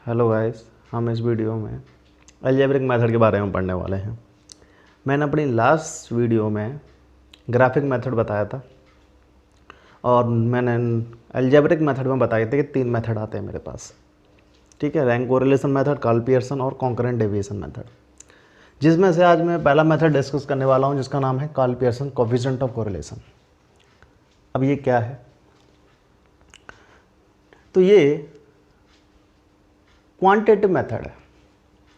Hello guys, हम इस video में अलजेब्रिक मेथड के बारे में पढ़ने वाले हैं। मैंने अपनी लास्ट वीडियो में ग्राफिक मेथड बताया था और मैंने अलजेब्रिक मेथड में बताए थे कि 3 मेथड आते हैं मेरे पास। ठीक है, rank correlation method, Karl Pearson और कॉन्करेंट डेविएशन मेथड, जिसमें से आज मैं पहला मेथड डिस्कस करने वाला हूँ जिसका नाम है Karl Pearson coefficient of correlation. अब ये क्या है? तो ये क्वांटिटेटिव मेथड है,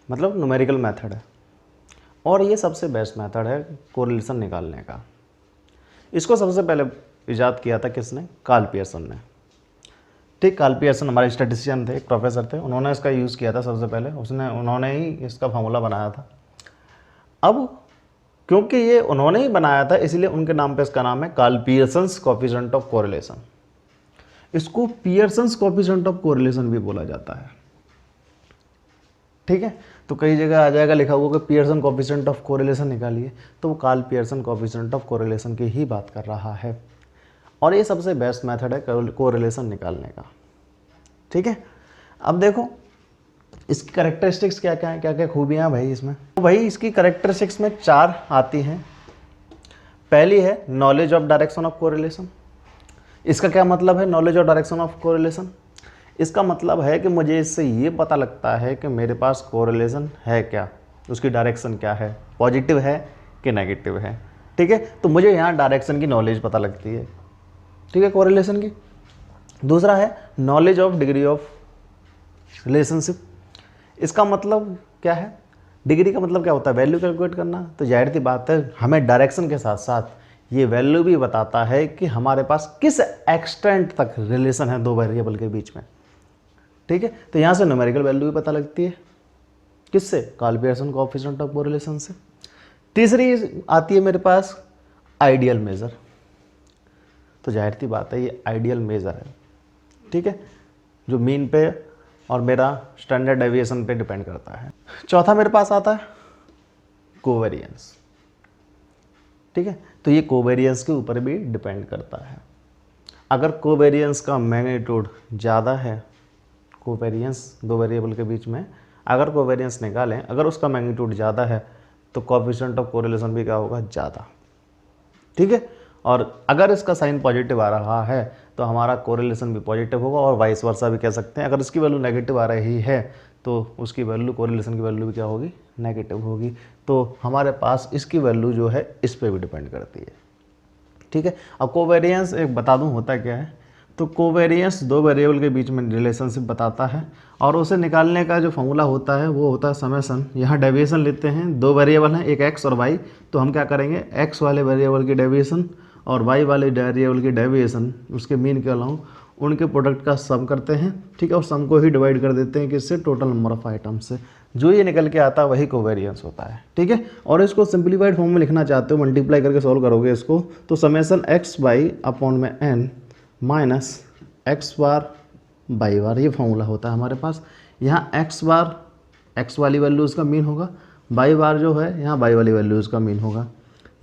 मतलब न्यूमेरिकल मेथड है, और ये सबसे बेस्ट मेथड है कोरिलेशन निकालने का। इसको सबसे पहले इजाद किया था किसने? कार्ल पियर्सन ने। ठीक, कार्ल पियर्सन हमारे स्टैटिस्टिशियन थे, एक प्रोफेसर थे, उन्होंने इसका यूज़ किया था सबसे पहले, उन्होंने ही इसका फार्मूला बनाया था। अब क्योंकि ये उन्होंने ही बनाया था इसलिए उनके नाम पे इसका नाम है Karl Pearson's coefficient of correlation. इसको पियर्सन्स कोएफिशिएंट ऑफ कोरिलेशन भी बोला जाता है। ठीक है, तो कई जगह आ जाएगा लिखा हुआ कि पियर्सन कोएफिशिएंट ऑफ कोरिलेशन निकालिए, तो वो Karl Pearson coefficient of correlation की ही बात कर रहा है, और ये सबसे बेस्ट मेथड है कोरिलेशन निकालने का। ठीक है, अब देखो इसकी कैरेक्टरिस्टिक्स क्या क्या है, क्या क्या खूबियाँ भाई इसमें। तो भाई इसकी कैरेक्टरिस्टिक्स में 4 आती हैं। पहली है knowledge of direction of correlation. इसका क्या मतलब है knowledge of direction of correlation? इसका मतलब है कि मुझे इससे ये पता लगता है कि मेरे पास कोरिलेशन है क्या, उसकी डायरेक्शन क्या है, पॉजिटिव है कि नेगेटिव है। ठीक है, तो मुझे यहाँ डायरेक्शन की नॉलेज पता लगती है। ठीक है, कोरिलेशन की। दूसरा है knowledge of degree of relationship. इसका मतलब क्या है? डिग्री का मतलब क्या होता है? वैल्यू कैलकुलेट करना। तो जाहिर सी बात है हमें डायरेक्शन के साथ साथ ये वैल्यू भी बताता है कि हमारे पास किस एक्सटेंट तक रिलेशन है दो वेरिएबल के बीच में। ठीक है, तो यहाँ से न्यूमेरिकल वैल्यू भी पता लगती है। किससे? Karl Pearson coefficient of correlation से। तीसरी आती है मेरे पास आइडियल मेजर। तो जाहिर सी बात है ये आइडियल मेजर है। ठीक है, जो मीन पे और मेरा स्टैंडर्ड डेविएशन पे डिपेंड करता है। चौथा मेरे पास आता है कोवेरियंस। ठीक है, तो ये कोवेरियंस के ऊपर भी डिपेंड करता है। अगर कोवेरियंस का मैग्नीट्यूड ज़्यादा है, कोवेरियंस दो वेरिएबल के बीच में अगर कोवेरियंस निकालें, अगर उसका मैग्नीट्यूड ज़्यादा है तो कोएफिशिएंट ऑफ कोरिलेशन भी क्या होगा? ज़्यादा। ठीक है, और अगर इसका साइन पॉजिटिव आ रहा है तो हमारा कोरिलेशन भी पॉजिटिव होगा, और वाइस वर्सा भी कह सकते हैं। अगर इसकी वैल्यू नेगेटिव आ रही है तो उसकी वैल्यू, कोरिलेशन की वैल्यू भी क्या होगी? नेगेटिव होगी। तो हमारे पास इसकी वैल्यू जो है इस पर भी डिपेंड करती है। ठीक है, अब कोवेरियंस एक बता दूं होता क्या है। तो कोवेरियंस दो वेरिएबल के बीच में रिलेशनशिप बताता है, और उसे निकालने का जो फॉर्मूला होता है वो होता है समेसन। यहाँ डेविएशन लेते हैं, दो वेरिएबल हैं, एक एक्स और वाई। तो हम क्या करेंगे? एक्स वाले वेरिएबल की डेविएशन और वाई वाले वेरिएबल की डेविएशन, उसके मीन के अलाउंग उनके प्रोडक्ट का सम करते हैं। ठीक है, और सम को ही डिवाइड कर देते हैं किससे? टोटल नंबर ऑफ आइटम्स से। जो ये निकल के आता है वही कोवेरियंस होता है। ठीक है, और इसको सिंप्लीफाइड फॉर्म में लिखना चाहते हो, मल्टीप्लाई करके सॉल्व करोगे इसको, तो समेसन एक्स वाई अपॉन में n minus x bar y bar, ये फॉर्मूला होता है हमारे पास। यहाँ एक्स बार एक्स वाली वैल्यू उसका मीन होगा, बाई बार जो है यहाँ बाई वाली वैल्यू उसका मीन होगा।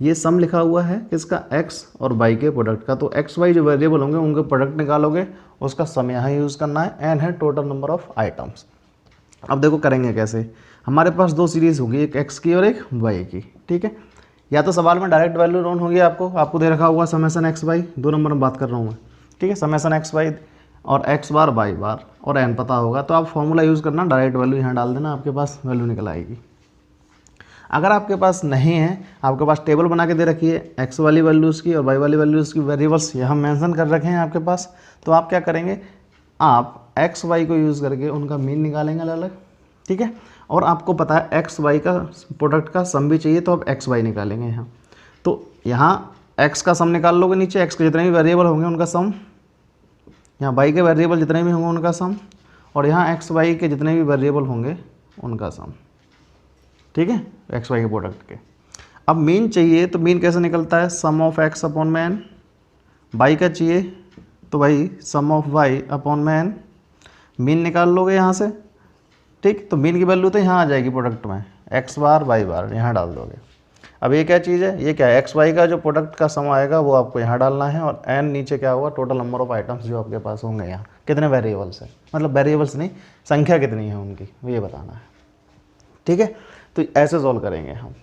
ये सम लिखा हुआ है किसका? एक्स और बाई के प्रोडक्ट का। तो एक्स वाई जो वेरिएबल होंगे उनके प्रोडक्ट निकालोगे, उसका सम यहाँ यूज़ करना है। एन है टोटल नंबर ऑफ आइटम्स। अब देखो करेंगे कैसे। हमारे पास दो सीरीज़ होगी, एक एक्स की और एक वाई की। ठीक है, या तो सवाल में डायरेक्ट वैल्यू नोन होगी, आपको दे रखा हुआ समेसन एक्स वाई, 2 नंबर में बात कर रहा हूँ मैं। ठीक है, समेसन एक्स वाई और एक्स बार बाई बार और एन पता होगा, तो आप फॉर्मूला यूज़ करना, डायरेक्ट वैल्यू यहाँ डाल देना, आपके पास वैल्यू निकल आएगी। अगर आपके पास नहीं है, आपके पास टेबल बना के दे रखी है, एक्स वाली वैल्यूज़ की और वाई वाली वैल्यूज़ की वेरिएबल्स यहाँ मेंशन कर रखे हैं आपके पास, तो आप क्या करेंगे? आप एक्स वाई को यूज़ करके उनका मीन निकालेंगे अलग अलग। ठीक है, और आपको पता है एक्स वाई का प्रोडक्ट का सम भी चाहिए, तो आप एक्स वाई निकालेंगे यहाँ। तो यहाँ एक्स का सम निकाल लोगे, नीचे एक्स के जितने भी वेरिएबल होंगे उनका सम, यहाँ वाई के वेरिएबल जितने भी होंगे उनका सम, और यहाँ एक्स वाई के जितने भी वेरिएबल होंगे उनका सम। ठीक है, एक्स वाई के प्रोडक्ट के। अब मीन चाहिए, तो मीन कैसे निकलता है? सम ऑफ एक्स अपॉन में एन। वाई का चाहिए तो भाई सम ऑफ वाई अपॉन में एन, मीन निकाल लोगे यहाँ से। ठीक, तो मीन की वैल्यू तो यहाँ आ जाएगी प्रोडक्ट में, एक्स बार वाई बार यहाँ डाल दोगे। अब ये क्या चीज़ है? ये क्या है? एक्स वाई का जो प्रोडक्ट का सम आएगा वो आपको यहाँ डालना है, और एन नीचे क्या होगा? टोटल नंबर ऑफ आइटम्स जो आपके पास होंगे यहाँ कितने वेरिएबल्स है, मतलब वेरिएबल्स नहीं, संख्या कितनी है उनकी, वो ये बताना है। ठीक है, तो ऐसे सॉल्व करेंगे हम।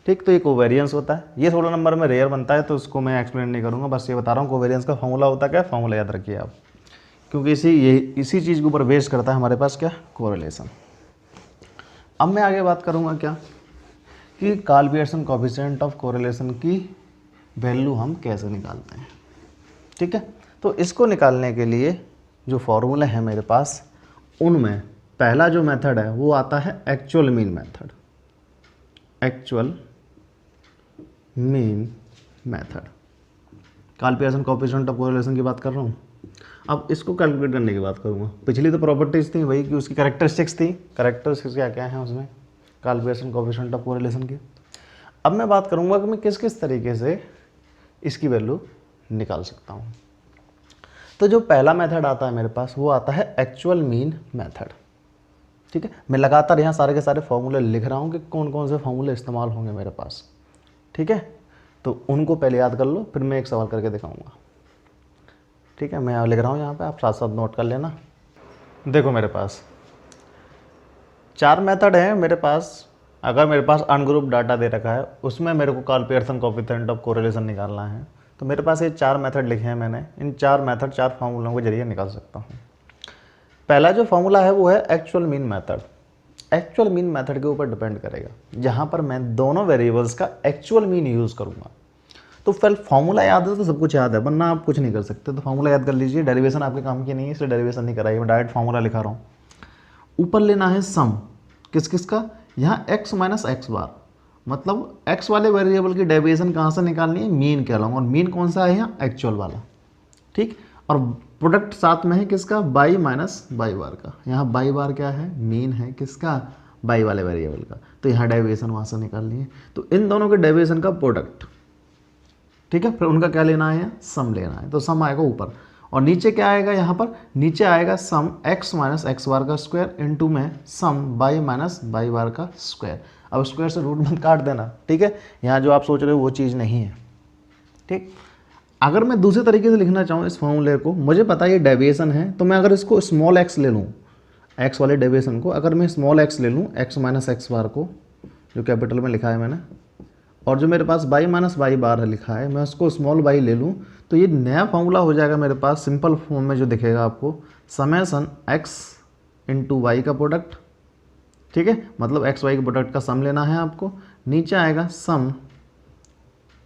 ठीक, तो ये कोवेरियंस होता है, ये 16 नंबर में रेयर बनता है, तो उसको मैं एक्सप्लेन नहीं करूँगा, बस ये बता रहा हूँ कोवेरियंस का फॉर्मूला होता क्या है, फॉर्मूला याद रखिए आप, क्योंकि इसी चीज़ के ऊपर बेस करता है हमारे पास क्या, कोरिलेशन। अब मैं आगे बात करूँगा क्या, कि Karl Pearson coefficient of correlation की वैल्यू हम कैसे निकालते हैं। ठीक है, तो इसको निकालने के लिए जो फॉर्मूला है मेरे पास, उनमें पहला जो मेथड है वो आता है actual mean method. Actual mean method, Karl Pearson coefficient of correlation की बात कर रहा हूँ। अब इसको कैलकुलेट करने की बात करूँगा। पिछली तो प्रॉपर्टीज थी वही कि उसकी कैरेक्टरिस्टिक्स थी, कैरेक्टरिस्टिक्स क्या क्या हैं उसमें Karl Pearson coefficient of correlation की। अब मैं बात करूँगा कि मैं किस किस तरीके से इसकी वैल्यू निकाल सकता हूँ। तो जो पहला मेथड आता है मेरे पास वो आता है एक्चुअल मीन मेथड। ठीक है, मैं लगातार यहाँ सारे के सारे फॉर्मूले लिख रहा हूँ कि कौन कौन से फॉर्मूले इस्तेमाल होंगे मेरे पास। ठीक है, तो उनको पहले याद कर लो, फिर मैं एक सवाल करके दिखाऊंगा। ठीक है, मैं लिख रहा हूँ यहाँ पे, आप साथ साथ नोट कर लेना। देखो मेरे पास 4 मेथड हैं मेरे पास। अगर मेरे पास अनग्रुप डाटा दे रखा है, उसमें मेरे को Karl Pearson coefficient of correlation निकालना है, तो मेरे पास ये 4 मेथड लिखे हैं मैंने। इन 4 मेथड 4 फार्मूलों के जरिए निकाल सकता हूँ। पहला जो फार्मूला है वो है actual mean method. Actual mean method के ऊपर डिपेंड करेगा, जहाँ पर मैं दोनों वेरिएबल्स का एक्चुअल मीन यूज़ करूँगा। तो फिर फार्मूला याद है तो सब कुछ याद है, वरना आप कुछ नहीं कर सकते। तो फार्मूला याद कर लीजिए, डेरिवेशन आपके काम की नहीं है, इसलिए डेरिवेशन नहीं कराई, मैं डायरेक्ट फार्मूला लिखा रहा हूँ। ऊपर लेना है सम, किस किस का, यहाँ x माइनस एक्स बार, मतलब x वाले वेरिएबल की डेविएशन कहाँ से निकालनी है, मीन के अलावा, और मीन कौन सा है यहाँ, एक्चुअल वाला। ठीक, और प्रोडक्ट साथ में है किसका, बाई माइनस बाई बार का। यहाँ बाई बार क्या है, मीन है किसका, बाई वाले वेरिएबल का, तो यहाँ डेविएशन वहाँ से निकालनी है। तो इन दोनों के डेविएशन का प्रोडक्ट, ठीक है, फिर उनका क्या लेना है, सम लेना है। तो सम आएगा ऊपर, और नीचे क्या आएगा, यहाँ पर नीचे आएगा सम x माइनस एक्स बार का स्क्वायर इनटू में सम बाई माइनस बाई बार का स्क्वायर। अब स्क्वायर से रूट मत काट देना। ठीक है, यहाँ जो आप सोच रहे हो वो चीज़ नहीं है। ठीक, अगर मैं दूसरे तरीके से लिखना चाहूँ इस फॉर्मूले को, मुझे पता है ये डेविएशन है, तो मैं अगर इसको स्मॉल x ले लूँ, x वाले डेविएशन को अगर मैं स्मॉल x ले लूँ, x माइनस एक्स बार को जो कैपिटल में लिखा है मैंने, और जो मेरे पास बाई माइनस बाई बार है लिखा है, मैं उसको स्मॉल बाई ले लूँ, तो ये नया फॉर्मूला हो जाएगा मेरे पास सिंपल फॉर्म में जो दिखेगा आपको, समेसन x इंटू वाई का प्रोडक्ट। ठीक है, मतलब x y के प्रोडक्ट का सम लेना है आपको। नीचे आएगा सम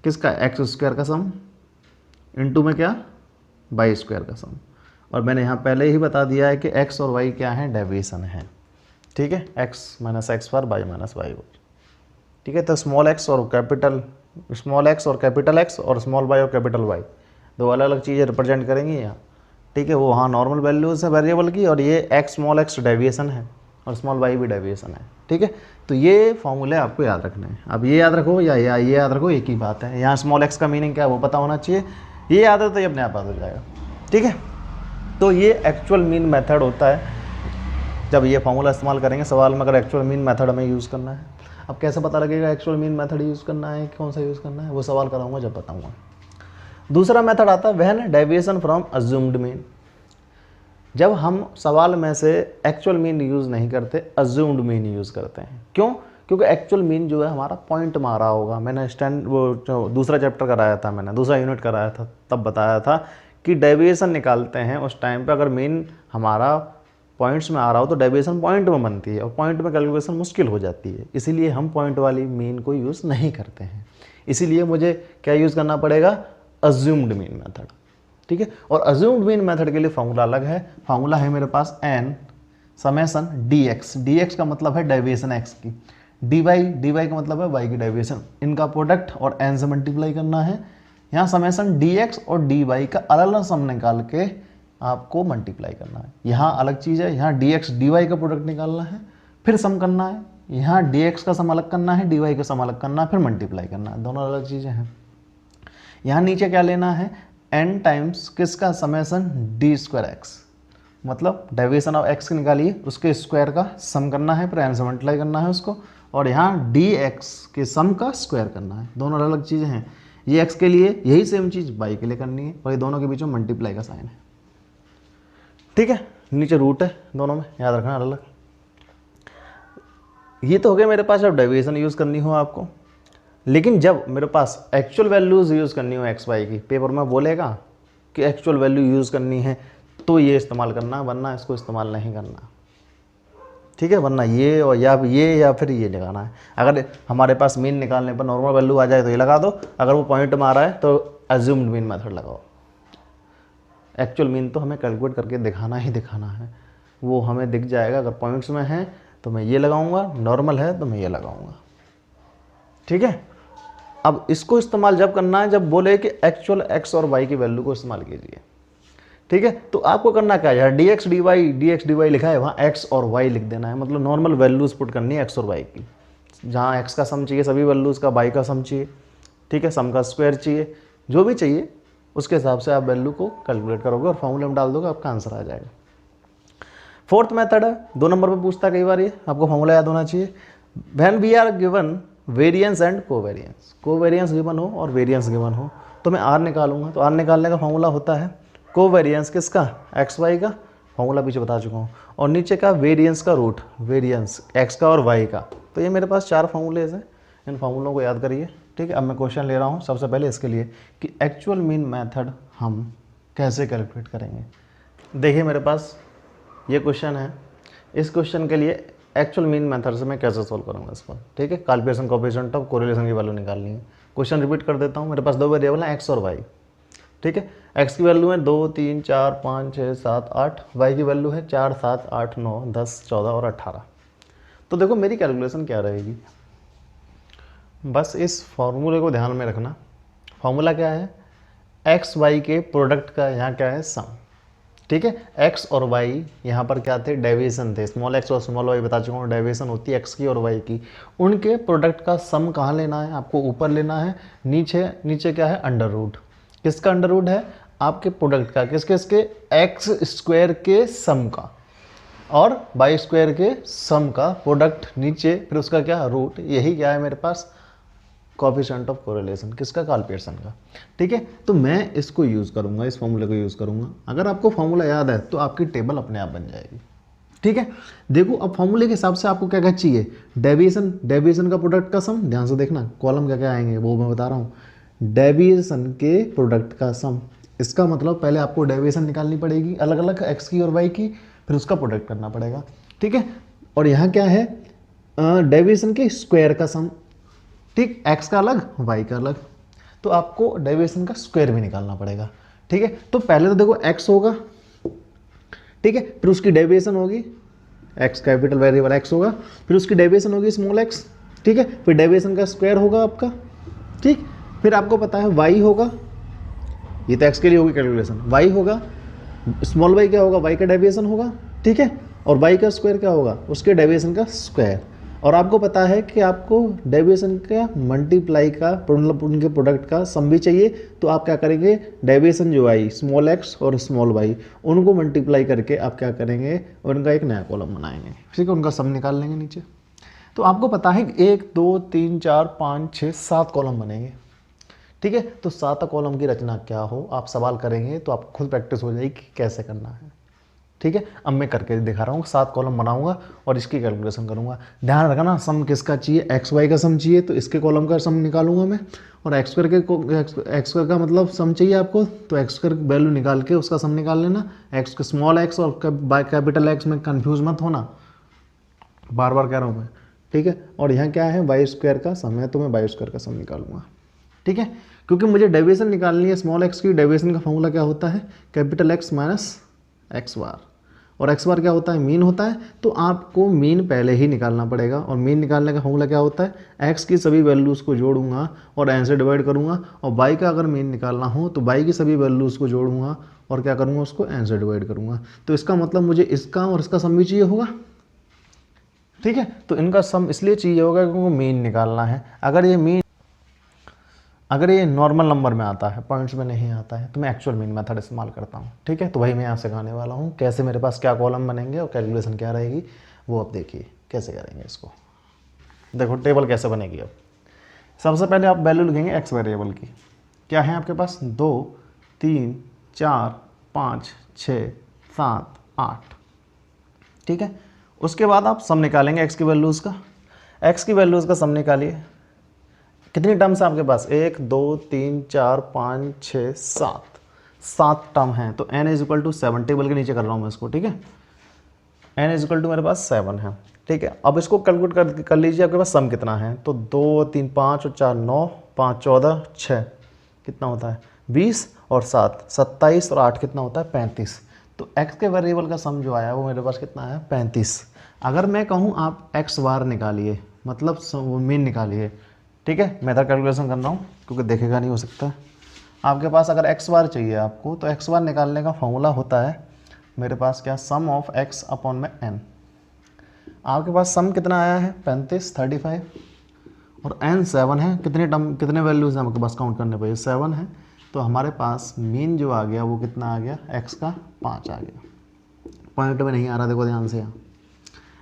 किसका, एक्स स्क्वायर का सम इंटू में क्या, बाई स्क्वायर का सम। और मैंने यहाँ पहले ही बता दिया है कि x और y क्या है, डेविएशन है। ठीक है, x minus x bar y minus y bar. ठीक है, तो स्मॉल x और कैपिटल x और स्मॉल y और कैपिटल y दो अलग अलग चीज़ें रिप्रेजेंट करेंगी यहाँ। ठीक है, वो वहाँ नॉर्मल वैल्यूज है वेरिएबल की, और ये x स्मॉल x डेविएशन है और स्मॉल y भी डेविएशन है। ठीक है, तो ये फॉर्मूले आपको याद रखने हैं। अब ये याद रखो या ये याद रखो, एक ही बात है। यहाँ स्मॉल x का मीनिंग क्या है वो पता होना चाहिए, ये याद है तो ये अपने आप याद हो जाएगा। ठीक है, तो ये एक्चुअल मीन मेथड होता है। जब ये फॉर्मूला इस्तेमाल करेंगे सवाल में, अगर एक्चुअल मीन मेथड हमें यूज़ करना है। अब कैसे पता लगेगा एक्चुअल मीन मेथड यूज़ करना है, कौन सा यूज़ करना है, वो सवाल कराऊंगा जब बताऊंगा। दूसरा मेथड आता है when deviation from assumed mean. जब हम सवाल में से एक्चुअल मीन यूज़ नहीं करते, अज्यूम्ड मीन यूज़ करते हैं। क्यों? क्योंकि एक्चुअल मीन जो है हमारा पॉइंट मारा होगा। मैंने वो दूसरा चैप्टर कराया था, मैंने दूसरा यूनिट कराया था, तब बताया था कि डेविएशन निकालते हैं उस टाइम पे अगर मीन हमारा पॉइंट्स में आ रहा हो तो डेविएशन पॉइंट में बनती है, और पॉइंट में कैलकुलेशन मुश्किल हो जाती है, इसीलिए हम पॉइंट वाली मीन को यूज़ नहीं करते हैं। इसीलिए मुझे क्या यूज़ करना पड़ेगा, अज्यूम्ड मीन मेथड। ठीक है, और अज्यूम्ड मीन मेथड के लिए फार्मूला अलग है। फार्मूला है मेरे पास n समेसन dx, dx का मतलब है डेविएशन x की, dy का मतलब है y की डेविएशन, इनका प्रोडक्ट और n से मल्टीप्लाई करना है। यहाँ समेसन dx और dy का अलग अलग सम निकाल के आपको मल्टीप्लाई करना है। यहाँ अलग चीज़ है, यहाँ dx dy का प्रोडक्ट निकालना है, फिर सम करना है। यहाँ dx का सम अलग करना है, dy का सम अलग करना है, फिर मल्टीप्लाई करना है। दोनों अलग चीज़ें हैं। यहाँ नीचे क्या लेना है, n टाइम्स किसका, समेसन d स्क्वायर x, मतलब डेविएशन ऑफ x निकालिए, उसके स्क्वायर का सम करना है, फिर n से मल्टीप्लाई करना है उसको, और यहाँ dx के सम का स्क्वायर करना है। दोनों अलग अलग चीज़ें हैं। ये x के लिए, यही सेम चीज़ y के लिए करनी है, और ये दोनों के बीच में मल्टीप्लाई का साइन है। ठीक है, नीचे रूट है दोनों में, याद रखना अलग अलग। ये तो हो गया मेरे पास जब डेविएशन यूज़ करनी हो आपको। लेकिन जब मेरे पास एक्चुअल वैल्यूज़ यूज़ करनी हो एक्स वाई की, पेपर में बोलेगा कि एक्चुअल वैल्यू यूज़ करनी है तो ये इस्तेमाल करना, वरना इसको इस्तेमाल नहीं करना। ठीक है, वरना ये और या फिर ये लगाना है। अगर हमारे पास मीन निकालने पर नॉर्मल वैल्यू आ जाए तो ये लगा दो, अगर वो पॉइंट में आ रहा है तो एज्यूम्ड मीन मेथड लगाओ। एक्चुअल मीन तो हमें कैलकुलेट करके दिखाना ही दिखाना है, वो हमें दिख जाएगा। अगर पॉइंट्स में है तो मैं ये लगाऊंगा, नॉर्मल है तो मैं ये लगाऊंगा। ठीक है, अब इसको इस्तेमाल जब करना है जब बोले कि एक्चुअल एक्स और वाई की वैल्यू को इस्तेमाल कीजिए। ठीक है, तो आपको करना क्या है, डी एक्स डी वाई लिखा है, वहाँ एक्स और वाई लिख देना है। मतलब नॉर्मल वैल्यूज पुट करनी है एक्स और वाई की। जहाँ एक्स का सम चाहिए सभी वैल्यूज़ का, वाई का सम चाहिए, ठीक है, सम का स्क्वायर चाहिए, जो भी चाहिए उसके हिसाब से आप वैल्यू को कैलकुलेट करोगे और फॉर्मूले में डाल दोगे, आपका आंसर आ जाएगा। फोर्थ मेथड है, 2 नंबर पे पूछता है कई बार, ये आपको फॉर्मूला याद होना चाहिए। When we are given variance and covariance, covariance given हो और वेरिएंस गिवन हो तो मैं आर निकालूंगा। तो आर निकालने का फॉर्मूला होता है कोवेरिएंस किसका, एक्स वाई का, फॉर्मूला पीछे बता चुका हूँ, और नीचे का वेरिएंस का रूट, वेरिएंस एक्स का और वाई का। तो ये मेरे पास 4 फॉर्मूलेज हैं, इन फॉर्मूलों को याद करिए। ठीक है, अब मैं क्वेश्चन ले रहा हूँ सबसे पहले इसके लिए कि एक्चुअल मीन मेथड हम कैसे कैलकुलेट करेंगे। देखिए मेरे पास ये क्वेश्चन है, इस क्वेश्चन के लिए एक्चुअल मीन मेथड से मैं कैसे सोल्व करूँगा इसको। ठीक है, काल पियर्सन कोएफिशिएंट ऑफ कोरिलेशन की वैल्यू निकालनी है। क्वेश्चन रिपीट कर देता हूँ, मेरे पास 2 वेरिएबल हैं एक्स और वाई। ठीक है, एक्स की वैल्यू है 2 3 4 5 6 7 8, वाई की वैल्यू है 4 7 8 9 10 14 और 18। तो देखो मेरी कैलकुलेशन क्या रहेगी, बस इस फॉर्मूले को ध्यान में रखना। फॉर्मूला क्या है, एक्स वाई के प्रोडक्ट का यहाँ क्या है, सम। ठीक है, एक्स और वाई यहाँ पर क्या थे, डेविएशन थे, स्मॉल एक्स और स्मॉल वाई बता चुका हूँ, डेविएशन होती है एक्स की और वाई की। उनके प्रोडक्ट का सम कहाँ लेना है, आपको ऊपर लेना है, नीचे क्या है, अंडर रूट। किसका अंडर रूट है, आपके प्रोडक्ट का, किसके एक्स स्क्वायर के सम का और वाई स्क्वायर के सम का प्रोडक्ट नीचे, फिर उसका क्या, रूट। यही क्या है मेरे पास, कोएफिशिएंट ऑफ कोरिलेशन, किसका, काल पियर्सन का। ठीक है, तो मैं इसको यूज़ करूँगा, इस फॉर्मूले को यूज़ करूँगा। अगर आपको फॉर्मूला याद है तो आपकी टेबल अपने आप बन जाएगी। ठीक है, देखो अब फॉर्मूले के हिसाब से आपको क्या क्या चाहिए, डेविएशन का प्रोडक्ट का सम, ध्यान से देखना कॉलम क्या क्या आएंगे वो मैं बता रहा हूँ। डेविएशन के प्रोडक्ट का सम, इसका मतलब पहले आपको डेविएशन निकालनी पड़ेगी अलग अलग एक्स की और वाई की, फिर उसका प्रोडक्ट करना पड़ेगा। ठीक है, और यहाँ क्या है, डेविएशन के स्क्वायर का सम। ठीक, एक्स का अलग वाई का अलग, तो आपको डेविएशन का स्क्वायर भी निकालना पड़ेगा। ठीक है, तो पहले तो देखो एक्स होगा, ठीक है, फिर उसकी डेविएशन होगी, एक्स कैपिटल वेरिएबल एक्स होगा, फिर उसकी डेविएशन होगी स्मॉल एक्स। ठीक है, फिर डेविएशन का स्क्वायर होगा आपका। ठीक, फिर आपको पता है वाई होगा, ये तो एक्स के लिए होगी कैलकुलेशन, वाई होगा, स्मॉल वाई क्या होगा, वाई का डेविएशन होगा। ठीक है, और वाई का स्क्वायर क्या होगा, उसके डेविएशन का स्क्वायर। और आपको पता है कि आपको डेविएशन का मल्टीप्लाई का उनके प्रोडक्ट का सम भी चाहिए, तो आप क्या करेंगे, डेविएशन जो आई स्मॉल एक्स और स्मॉल वाई उनको मल्टीप्लाई करके आप क्या करेंगे, उनका एक नया कॉलम बनाएंगे। ठीक है, उनका सम निकाल लेंगे नीचे। तो आपको पता है 1 2 3 4 5 6 7 कॉलम बनेंगे। ठीक है, तो 7 कॉलम की रचना क्या हो, आप सवाल करेंगे तो आपको खुद प्रैक्टिस हो जाएगी कि कैसे करना है। ठीक है, अब मैं करके दिखा रहा हूँ, 7 कॉलम बनाऊंगा और इसकी कैलकुलेशन करूंगा। ध्यान रखना सम किसका चाहिए, एक्स वाई का सम चाहिए, तो इसके कॉलम का सम निकालूंगा मैं, और एक्स स्क्वायर का मतलब सम चाहिए आपको, तो एक्स स्क्वायर वैल्यू निकाल के उसका सम निकाल लेना। एक्स के स्मॉल एक्स और कैपिटल एक्स में कन्फ्यूज मत होना, बार बार कह रहा हूँ मैं। ठीक है, और यहाँ क्या है, वाई स्क्वायर का सम है, तो मैं वाई स्क्वायर का सम निकालूंगा। ठीक है, क्योंकि मुझे डेविएशन निकालनी है स्मॉल एक्स की, डेविएशन का फॉर्मूला क्या होता है, कैपिटल एक्स माइनस एक्स बार, और एक्स बार क्या होता है, मीन होता है। तो आपको मीन पहले ही निकालना पड़ेगा, और मीन निकालने का फॉर्मूला क्या होता है, एक्स की सभी वैल्यूज़ को जोड़ूंगा और एन से डिवाइड करूंगा, और वाई का अगर मीन निकालना हो तो वाई की सभी वैल्यूज़ को जोड़ूंगा और क्या करूंगा, उसको एन से डिवाइड करूंगा। तो इसका मतलब मुझे इसका और इसका सम भी चाहिए होगा। ठीक है, तो इनका सम इसलिए चाहिए होगा क्योंकि मीन निकालना है। अगर ये नॉर्मल नंबर में आता है, पॉइंट्स में नहीं आता है, तो मैं एक्चुअल मीन मेथड इस्तेमाल करता हूँ। ठीक है, तो वही मैं यहाँ सिखाने वाला हूँ, कैसे मेरे पास क्या कॉलम बनेंगे और कैलकुलेशन क्या रहेगी, वो अब देखिए कैसे करेंगे इसको। देखो टेबल कैसे बनेगी। अब सबसे पहले आप वैल्यू लिखेंगे एक्स वेरिएबल की, क्या है आपके पास 2 3 4 5 6 7 8। ठीक है, उसके बाद आप सम निकालेंगे एक्स की वैल्यूज़ का। एक्स की वैल्यूज़ का सम निकालिए। कितनी टर्म्स हैं आपके पास? 1 2 3 4 5 6 7 टर्म हैं। तो n is equal to 7, table के नीचे कर रहा हूँ मैं इसको। ठीक है, n इज इक्वल टू मेरे पास 7 है। ठीक है, अब इसको कैलकुलेट कर लीजिए आपके पास सम कितना है। तो 2 3 5 और 4 9, 5 14 6 कितना होता है 20 और 7 27 और 8 कितना होता है 35। तो x के वेरिएबल का सम जो आया वो मेरे पास कितना है 35। अगर मैं कहूँ आप x बार निकालिए, मतलब मीन निकालिए। ठीक है, मेथड कैलकुलेशन कर रहा हूँ क्योंकि देखेगा नहीं हो सकता। आपके पास अगर x बार चाहिए आपको, तो x बार निकालने का फॉर्मूला होता है मेरे पास क्या, सम ऑफ x अपॉन में n। आपके पास सम कितना आया है 35 35 और n 7 है। कितने टर्म कितने वैल्यूज़ हैं आपके पास काउंट करने पर? 7 है। तो हमारे पास मीन जो आ गया वो कितना आ गया, x का 5 आ गया। पॉइंट में नहीं आ रहा, देखो ध्यान से यहाँ।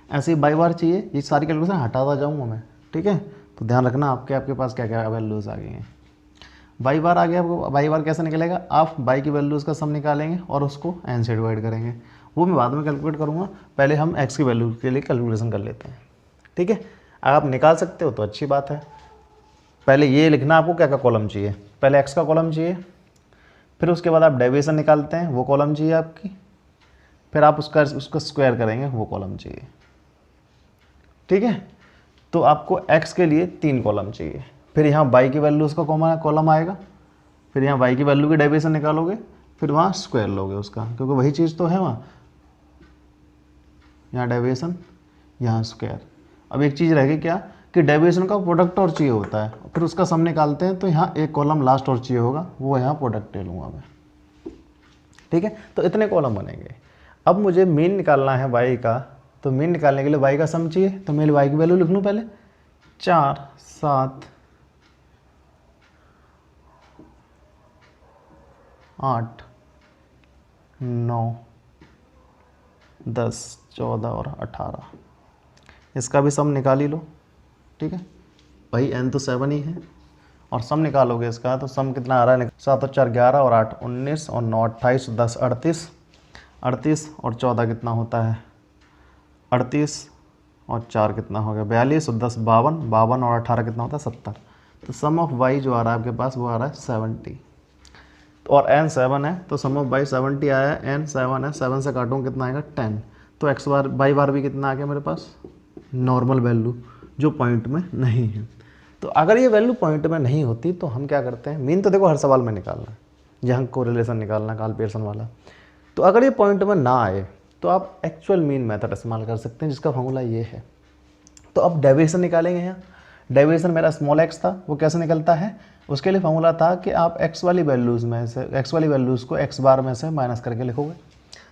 ऐसे ही बाई बार चाहिए, ये सारी कैलकुलेशन हटाता जाऊँगा मैं। ठीक है, तो ध्यान रखना आपके पास क्या क्या वैल्यूज़ आ गई हैं। बाई बार आ गया आपको। बाई बार कैसे निकलेगा, आप बाई की वैल्यूज़ का सम निकालेंगे और उसको n से डिवाइड करेंगे। वो मैं बाद में कैलकुलेट करूँगा, पहले हम x की वैल्यू के लिए कैलकुलेशन कर लेते हैं। ठीक है, अगर आप निकाल सकते हो तो अच्छी बात है। पहले ये लिखना आपको क्या क्या कॉलम चाहिए। पहले x का कॉलम चाहिए, फिर उसके बाद आप डेविएशन निकालते हैं, वो कॉलम चाहिए आपकी, फिर आप उसका स्क्वायर करेंगे, वो कॉलम चाहिए। ठीक है, तो आपको x के लिए 3 कॉलम चाहिए। फिर यहाँ y की वैल्यू उसका कॉलम आएगा, फिर यहाँ y की वैल्यू की डेविएशन निकालोगे, फिर वहाँ स्क्वायर लोगे उसका, क्योंकि वही चीज़ तो है वहाँ। यहाँ डेविएशन, यहाँ स्क्वायर। अब एक चीज़ रहेगी क्या कि डेविएशन का प्रोडक्ट और चाहिए होता है, फिर उसका सम निकालते हैं, तो यहाँ एक कॉलम लास्ट और चाहिए होगा, वो यहाँ प्रोडक्ट ले लूँगा मैं। ठीक है, तो इतने कॉलम बनेंगे। अब मुझे मीन निकालना है y का, तो मीन निकालने के लिए y का सम चाहिए। तो मैं y की वैल्यू लिख लूँ पहले, 4 7 8 9 10 14 और 18, इसका भी सम निकाल ही लो। ठीक है भाई, n तो 7 ही है और सम निकालोगे इसका, तो सम कितना आ रहा है, 7 और 4 11 और 8 19 और 9 28 10 38 38 और 14 कितना होता है 38 और 4 कितना हो गया 42 और 10 52 52 और 18 कितना होता है 70। तो सम ऑफ y जो आ रहा है आपके पास वो आ रहा है 70 और n 7 है, तो सम ऑफ y 70 आया है, n 7 है, 7 से काटूँगा कितना आएगा 10। तो x बार y बार भी कितना आ गया मेरे पास, नॉर्मल वैल्यू जो पॉइंट में नहीं है। तो अगर ये वैल्यू पॉइंट में नहीं होती तो हम क्या करते हैं, मीन तो देखो हर सवाल में निकालना है, जहाँ कोरिलेशन निकालना है, काल पियर्सन वाला। तो अगर ये पॉइंट में ना आए तो आप एक्चुअल मीन मेथड इस्तेमाल कर सकते हैं, जिसका फॉर्मूला ये है। तो अब डेविएशन निकालेंगे। यहाँ डेविएशन मेरा स्मॉल x था, वो कैसे निकलता है, उसके लिए फॉर्मूला था कि आप x वाली वैल्यूज़ में से x वाली वैल्यूज़ को x बार में से माइनस करके लिखोगे।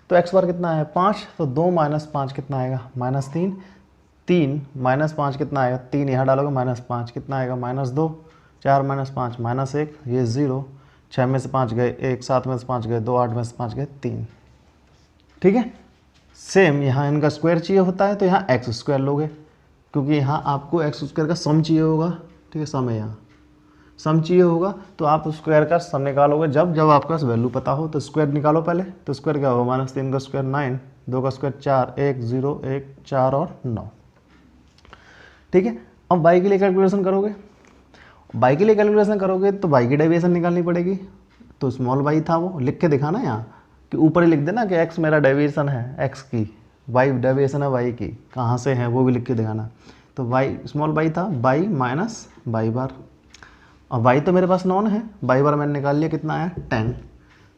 तो x बार कितना है 5, तो 2 - 5 कितना आएगा -3, 3 - 5 कितना आएगा, 3 यहाँ डालोगे -5 कितना आएगा -2, 4 - 5 -1, ये 0, 6 में से 5 गए 1, 7 में से 5 गए 2, 8 में से 5 गए 3। ठीक है, सेम यहाँ इनका स्क्वायर चाहिए होता है, तो यहाँ एक्स स्क्वायर लोगे, क्योंकि यहाँ आपको एक्स स्क्वायर का सम चाहिए होगा। ठीक है, सम है, यहाँ सम चाहिए होगा, तो आप स्क्वायर का सम निकालोगे जब आपके पास वैल्यू पता हो। तो स्क्वायर निकालो पहले, तो स्क्वायर क्या होगा -3 का स्क्वायर 9, 2 का स्क्वायर 4, 1 0 1 4 और 9। ठीक है, अब बाई के लिए कैलकुलेशन करोगे, बाई के लिए कैलकुलेशन करोगे तो बाई की डेविएशन निकालनी पड़ेगी। तो स्मॉल बाई था वो लिख के दिखाना यहाँ कि ऊपर ही लिख देना कि x मेरा डेविएशन है x की, y डेविएशन है y की, कहाँ से है वो भी लिख के दिखाना। तो y स्मॉल y था y माइनस y बार, और y तो मेरे पास नॉन है, y बार मैंने निकाल लिया, कितना आया 10।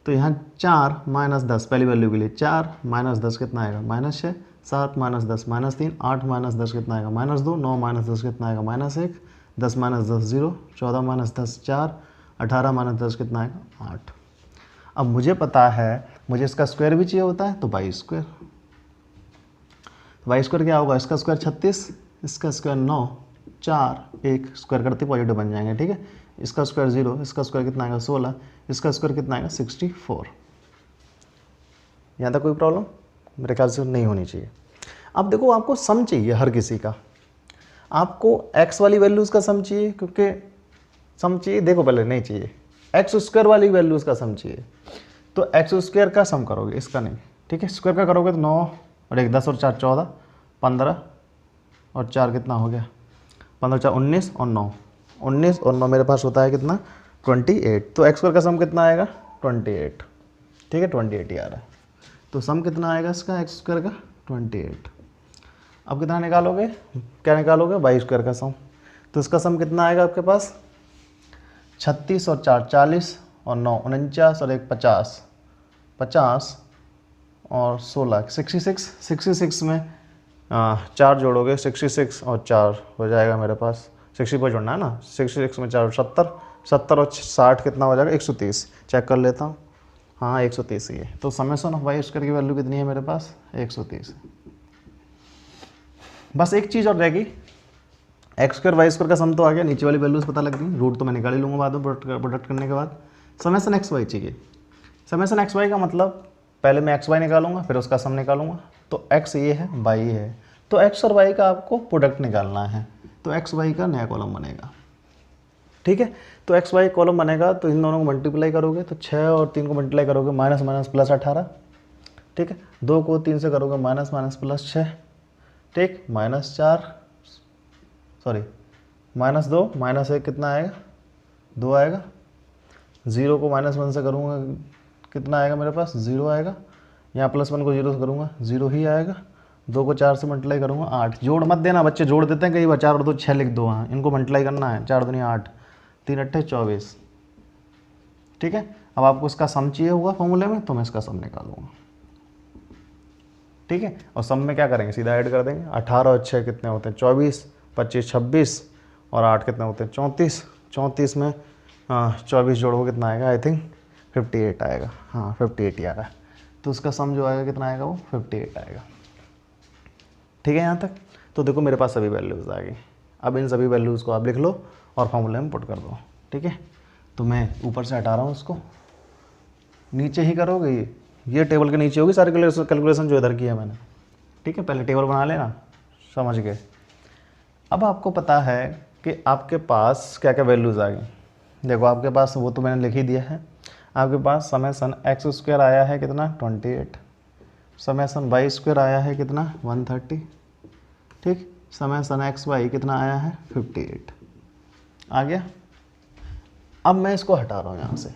तो यहाँ 4 - 10 पहली वैल्यू के लिए 4 - 10 कितना आएगा -6, 7 - 10 -3, 8 - 10 कितना आएगा -2, 9 - 10 कितना आएगा -1, 10 - 10 0, 14 - 10 4, 18 - 10 कितना आएगा 8। अब मुझे पता है मुझे इसका स्क्वायर भी चाहिए होता है, तो y स्क्वायर, y स्क्वायर क्या होगा, इसका स्क्वायर 36, इसका स्क्वायर 9, 4 1 स्क्वायर करते पॉजिटिव बन जाएंगे। ठीक है, इसका स्क्वायर 0, इसका स्क्वायर कितना आएगा 16, इसका स्क्वायर कितना आएगा 64। यहाँ तक कोई प्रॉब्लम मेरे ख्याल से नहीं होनी चाहिए। अब देखो आपको सम चाहिए हर किसी का, आपको x वाली वैल्यूज़ का सम चाहिए, क्योंकि सम चाहिए, देखो पहले नहीं चाहिए, एक्स स्क्वायर वाली वैल्यूज़ का सम चाहिए। तो एक्स स्क्वायर का सम करोगे, इसका नहीं, ठीक है, स्क्वायर का करोगे तो 9 और 1 10 और 4 14, 15 और 4 कितना हो गया, 15 4 19 और 9, 19 और 9 मेरे पास होता है कितना, 28। तो एक्स स्क्वायर का सम कितना आएगा, 28। ठीक है, 28 ही आ रहा है। तो सम कितना आएगा इसका एक्स स्क्वायर का, 28। अब कितना निकालोगे, क्या निकालोगे, वाई स्क्वायर का सम। तो इसका सम कितना आएगा आपके पास, 36 और 4 40 और 9 49 और 1 50, 50 और 16 66, 66 में 4 जोड़ोगे, 66 और 4 हो जाएगा मेरे पास, 60 पर जोड़ना है ना, 66 में 4 70, 70 और 60 कितना हो जाएगा, 130। चेक कर लेता हूँ, हाँ 130 ही है। तो समेशन ऑफ वाई स्क्वायर की वैल्यू कितनी है मेरे पास, 130। बस एक चीज़ और रहेगी, एक्स स्क्वायर वाई स्क्वायर का सम तो आ गया, नीचे वाली वैल्यूज पता लग गई, रूट तो मैं निकाल ही लूँगा बाद में प्रोडक्ट करने के बाद। समेशन एक्स वाई चाहिए। समेशन एक्स वाई का मतलब पहले मैं एक्स वाई निकालूंगा, फिर उसका सम निकालूंगा। तो एक्स ये है, वाई ये है, तो एक्स और वाई का आपको प्रोडक्ट निकालना है। तो एक्स वाई का नया कॉलम बनेगा। ठीक है, तो एक्स वाई कॉलम बनेगा, तो इन दोनों को मल्टीप्लाई करोगे तो 6 और 3 को मल्टीप्लाई करोगे, माइनस माइनस प्लस 18। ठीक है, 2 को 3 से करोगे, माइनस माइनस प्लस 6। ठीक, -4 सॉरी -2 -1 कितना आएगा, 2 आएगा। 0 को -1 से करूँगा कितना आएगा मेरे पास, 0 आएगा। यहाँ +1 को 0 से करूँगा, 0 ही आएगा। 2 को 4 से मल्टीप्लाई करूँगा, 8। जोड़ मत देना, बच्चे जोड़ देते हैं कई बार, 4 और 2 6 लिख दो, हाँ इनको मल्टीप्लाई करना है, 4 दूनी 8, 3 8 24। ठीक है, अब आपको इसका सम चाहिए होगा फॉर्मूले में, तो मैं इसका सम निकालूंगा। ठीक है, और सम में क्या करेंगे, सीधा ऐड कर देंगे। 18 और 6 कितने होते हैं, 24, 25 26 और 8 कितने होते हैं, 34। 34 में 24 जोड़ो कितना आएगा, आई थिंक 58 आएगा, हाँ 58 ही आ रहा है। तो उसका सम जो आएगा कितना आएगा, वो 58 आएगा। ठीक है यहाँ तक। तो देखो मेरे पास सभी वैल्यूज़ आ गई। अब इन सभी वैल्यूज़ को आप लिख लो और फॉर्मूले में पुट कर दो। ठीक है, तो मैं ऊपर से हटा रहा हूँ उसको, नीचे ही करोगे, ये टेबल के नीचे होगी सारी कैलकुलेशन जो इधर की है मैंने। ठीक है, पहले टेबल बना लेना, समझ गए। अब आपको पता है कि आपके पास क्या क्या वैल्यूज़ आ गई। देखो आपके पास वो तो मैंने लिख ही दिया है। आपके पास समेशन एक्स स्क्वायर आया है कितना, 28। समेशन वाई स्क्वायर आया है कितना, 130। ठीक, समेशन एक्स वाई कितना आया है, 58 आ गया। अब मैं इसको हटा रहा हूँ यहाँ से।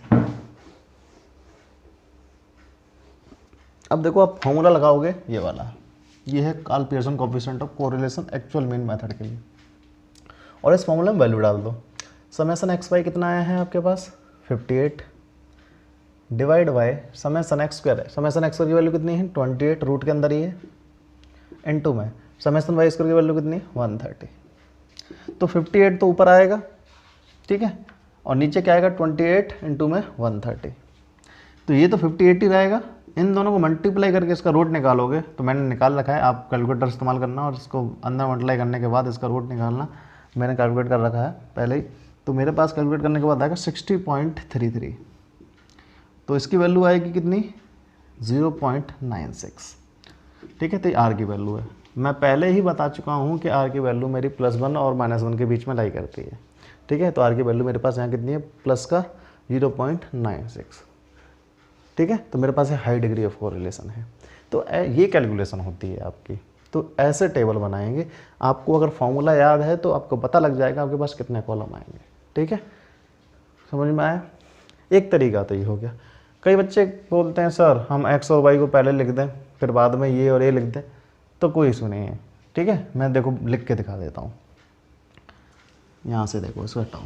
अब देखो आप फॉर्मूला लगाओगे, ये वाला, ये है Karl Pearson coefficient of correlation actual mean method के लिए, और इस फॉर्मूला में वैल्यू डाल दो। समेशन एक्स वाई कितना आया है आपके पास, 58 divide by summation x square है। समेशन एक्स स्क्वायर की वैल्यू कितनी है, 28, रूट के अंदर ही है, इनटू में समेशन वाई स्क्वायर की वैल्यू कितनी है, 130। तो 58 तो ऊपर आएगा, ठीक है, और नीचे क्या आएगा, 28 इंटू में 130। तो ये तो 58 ही रहेगा। इन दोनों को मल्टीप्लाई करके इसका रूट निकालोगे, तो मैंने निकाल रखा है, आप कैलकुलेटर इस्तेमाल करना और इसको अंदर मल्टीप्लाई करने के बाद इसका रूट निकालना। मैंने कैलकुलेट कर रखा है पहले ही, तो मेरे पास कैलकुलेट करने के बाद आएगा 60.33। तो इसकी वैल्यू आएगी कितनी, 0.96। ठीक है, तो आर की वैल्यू है। मैं पहले ही बता चुका हूँ कि आर की वैल्यू मेरी +1 और -1 के बीच में लाई करती है। ठीक है, तो आर की वैल्यू मेरे पास यहाँ कितनी है, प्लस का 0.96। ठीक है, तो मेरे पास हाई डिग्री ऑफ कोरिलेशन है। तो ये कैलकुलेशन होती है आपकी। तो ऐसे टेबल बनाएंगे, आपको अगर फॉर्मूला याद है तो आपको पता लग जाएगा आपके पास कितने कॉलम आएंगे। ठीक है, समझ में आया। एक तरीका तो ये हो गया। कई बच्चे बोलते हैं सर हम एक्स और वाई को पहले लिख दें फिर बाद में ये और ये लिख दें, तो कोई इशू नहीं है। ठीक है, मैं देखो लिख के दिखा देता हूँ। यहाँ से देखो, इसको हटाओ,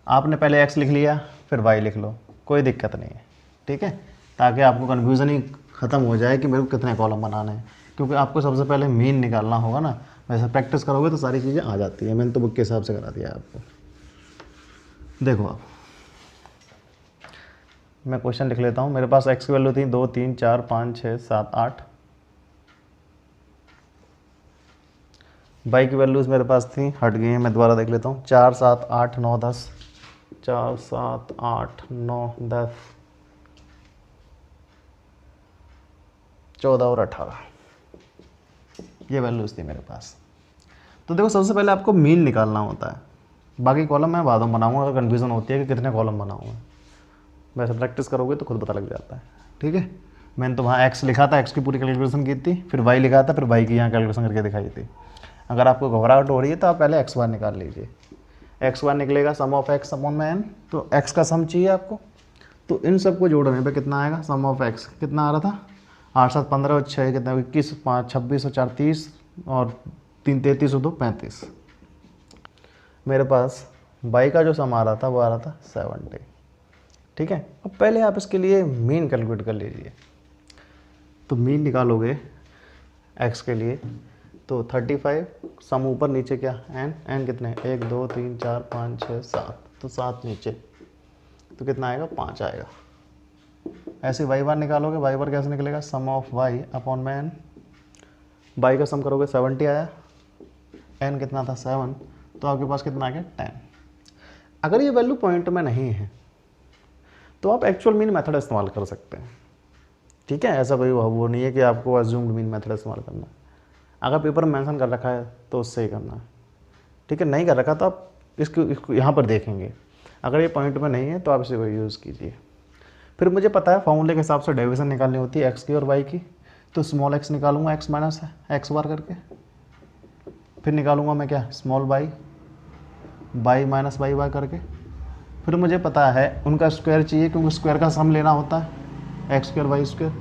आपने पहले एक्स लिख लिया फिर वाई लिख लो, कोई दिक्कत नहीं है। ठीक है, ताकि आपको कन्फ्यूज़न ही ख़त्म हो जाए कि मेरे को कितने कॉलम बनाने हैं, क्योंकि आपको सबसे पहले मीन निकालना होगा ना। वैसे प्रैक्टिस करोगे तो सारी चीज़ें आ जाती है। मैंने तो बुक के हिसाब से करा दिया है आपको। देखो आप, मैं क्वेश्चन लिख लेता हूँ। मेरे पास एक्स की वैल्यू थी 2 3 4 5 6 7 8। वाई की वैल्यूज़ मेरे पास थी, हट गई हैं, मैं दोबारा देख लेता हूँ। 4 7 8 9 10, 4 7 8 9 10 14 और 18, ये वैल्यूज़ थी मेरे पास। तो देखो सबसे पहले आपको मीन निकालना होता है, बाकी कॉलम मैं बाद में बनाऊँगा अगर कन्फ्यूज़न होती है कि कितने कॉलम बनाऊँगा। वैसे प्रैक्टिस करोगे तो खुद पता लग जाता है। ठीक है, मैंने तो वहाँ एक्स लिखा था, एक्स की पूरी कैलकुलेशन की थी, फिर वाई लिखा था, फिर वाई की यहाँ कैलकुलेशन करके दिखाई थी। अगर आपको घबराहट हो रही है तो आप पहले एक्स बार निकाल लीजिए। एक्स बार निकलेगा सम ऑफ एक्स अपॉन में एन, तो एक्स का सम चाहिए आपको, तो इन सबको जोड़ने पे कितना आएगा, सम ऑफ एक्स कितना आ रहा था, 8 7 15 और 6 कितना, 21 5 26 और 4 30 और 3 33 और 2 35। मेरे पास बाई का जो सम आ रहा था वो आ रहा था 70। ठीक है, अब पहले आप इसके लिए मीन कैलकुलेट कर लीजिए। तो मीन निकालोगे एक्स के लिए तो 35, सम ऊपर नीचे क्या एन, एन कितने 1 2 3 4 5 6 7, तो 7 नीचे, तो कितना आएगा 5 आएगा। ऐसे वाई बार निकालोगे, वाई बार कैसे निकलेगा, सम ऑफ वाई अपॉन में एन, वाई का सम करोगे 70 आया, एन कितना था 7, तो आपके पास कितना आ गया 10। अगर ये वैल्यू पॉइंट में नहीं है तो आप एक्चुअल मीन मेथड इस्तेमाल कर सकते हैं। ठीक है, ऐसा कोई वो नहीं है कि आपको अज्यूम्ड मीन मेथड इस्तेमाल करना है। अगर पेपर में मेंशन कर रखा है तो उससे ही करना है। ठीक है, नहीं कर रखा तो आप इसको यहाँ पर देखेंगे। अगर ये पॉइंट में नहीं है तो आप इसे यूज़ कीजिए। फिर मुझे पता है फॉर्मूले के हिसाब से डेविएशन निकालनी होती है एक्स की और वाई की, तो स्मॉल एक्स निकालूंगा एक्स माइनस एक्स बार करके, फिर निकालूंगा मैं क्या small y, y minus y bar करके। फिर मुझे पता है उनका स्क्वायर चाहिए क्योंकि स्क्वायर का सम लेना होता है, एक्स स्क्वायर वाई स्क्वायर।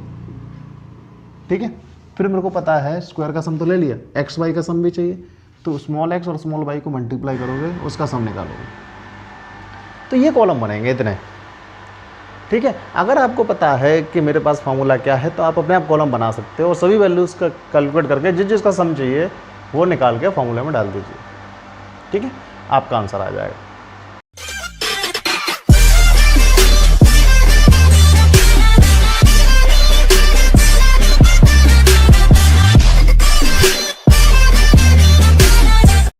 ठीक है, फिर मेरे को पता है स्क्वायर का सम तो ले लिया, एक्स वाई का सम भी चाहिए, तो स्मॉल एक्स और स्मॉल वाई को मल्टीप्लाई करोगे उसका सम निकालोगे, तो ये कॉलम बनेंगे इतने। ठीक है, अगर आपको पता है कि मेरे पास फार्मूला क्या है तो आप अपने आप कॉलम बना सकते हो और सभी वैल्यूज़ का कैलकुलेट करके जिसका सम चाहिए वो निकाल के फार्मूले में डाल दीजिए। ठीक है, आपका आंसर आ जाएगा।